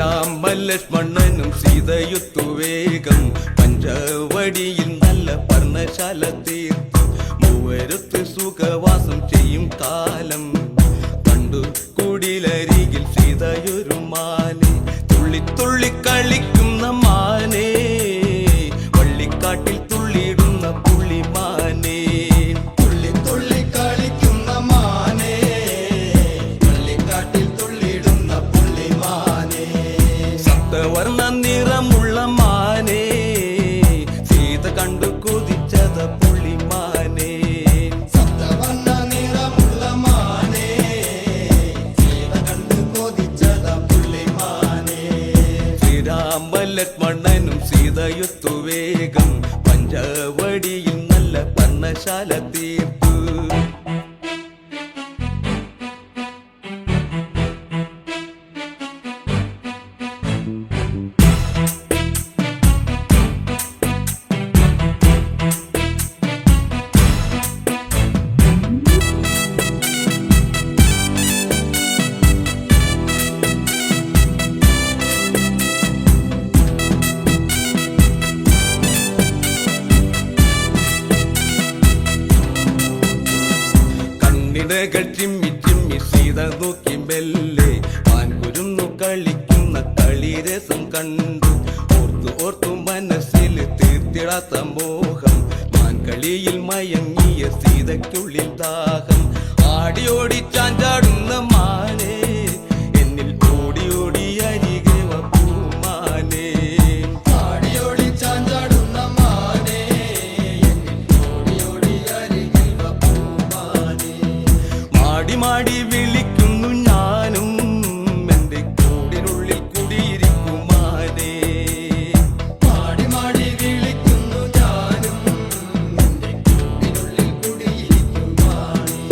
ശ്രീരാമലക്ഷ്മണനും സീതയുത്തു വേഗം പഞ്ചവടിയിൽ നല്ല പർണശാല തീർത്ത് മൂവരത്ത് സുഖവാസം ചെയ്യും കാലം കണ്ടു കുടിലരികിൽ സീതയൊരു മാനെ തുള്ളി തുള്ളി കളിക്കുന്ന മാനേ വള്ളിക്കാട്ടിൽ തുള്ളിയിടുന്ന പുള്ളിമാനേ തുള്ളി തുള്ളി കളിക്കുന്ന മാനേ വള്ളിക്കാട്ടിൽ തുള്ളിയിടുന്ന പുള്ളിമാനേ സപ്തവർണ്ണ നിറമുള്ള മാനേ സീത കണ്ടു കൊതിച്ചത പുള്ളിമാനേ സപ്തവർണ്ണ നിറമുള്ള മാനേ സീത കണ്ടു കൊതിച്ചത പുള്ളിമാനേ ശ്രീരാമലക്ഷ്മണനും സീതയുത്തു വേഗം പഞ്ചവടിയിൽ നല്ല പർണശാല തീർത്തു ചിമ്മി ചിമ്മി സീത നോക്കി മെല്ലെ മാൻകുരുന്നു കളിക്കുന്ന കളിരസം കണ്ടു ഓർത്തു ഓർത്തു മനസ്സിൽ തീർത്തിടാത്ത മോഹം മാൻകളിയിൽ മയങ്ങിയ സീതയ്ക്കുള്ളിൽ ദാഹം ആടിയോടി ചാഞ്ചാടുന്ന മാനേ എന്നിൽ ഓടി ഓടി അരികെ വാ പൂമാനേ ആടിയോടി ചാഞ്ചാടുന്ന മാനേ എന്നിൽ ഓടി ഓടി അരികെ വാ പൂമാനേ മാടി മാടി വിളിക്കുന്നു ഞാനും എന്റെ കൂടിനുള്ളിൽ കുടിയിരിക്കുമാനേ മാടി മാടി വിളിക്കുന്നു ഞാനും എന്റെ കൂടിനുള്ളിൽ കുടിയിരിക്കുമാനേ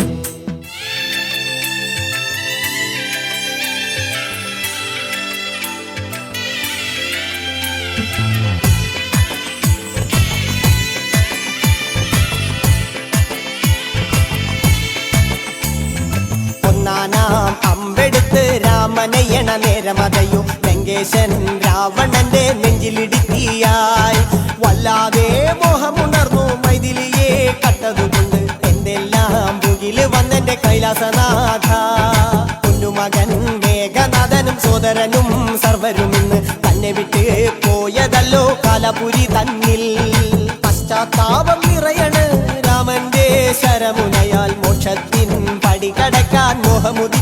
ഒന്നാനാം അമ്പെടുത്ത് രാമനയണ നേരമതയും ലങ്കേശൻ രാവണന്റെ നെഞ്ചിലിടുക്കിയായി വല്ലാതെ മോഹമുണർന്നു മൈഥിലിയെ കട്ടതുകൊണ്ട് എന്തെല്ലാം മുകില് വന്നെന്റെ കൈലാസനാഥ കുഞ്ഞുമകൻ മേഘനാഥനും സോദരനും സർവരും ഇന്ന് തന്നെ വിട്ട് പോയതല്ലോ കാലപുരി തന്നിൽ പശ്ചാത്താപം നിറയണ് രാമന്റെ ശരമുനയാൽ മോക്ഷത്തിൻ പടി കടക്കാൻ മോഹമുദ